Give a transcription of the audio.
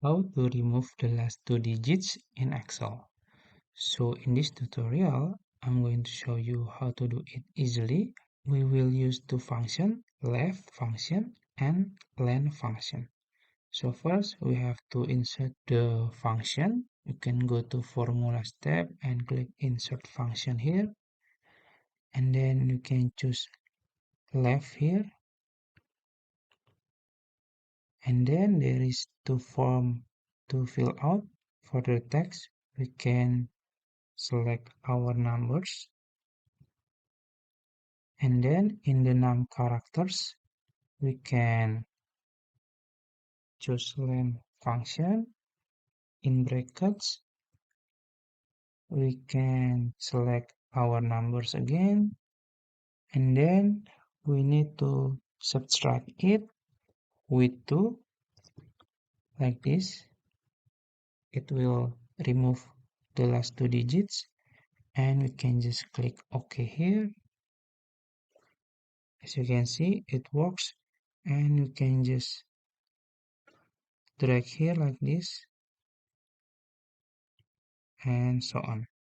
How to remove the last two digits in Excel. So in this tutorial, I'm going to show you how to do it easily. We will use two functions, left function and len function. So first we have to insert the function. You can go to formula step and click insert function here. And then you can choose left here. And then there is two form to fill out. For the text, we can select our numbers, and then in the num characters we can choose len function. In brackets we can select our numbers again, and then we need to subtract it with 2 like this. It will remove the last two digits, and we can just click OK here. As you can see, it works, and you can just drag here like this, and so on.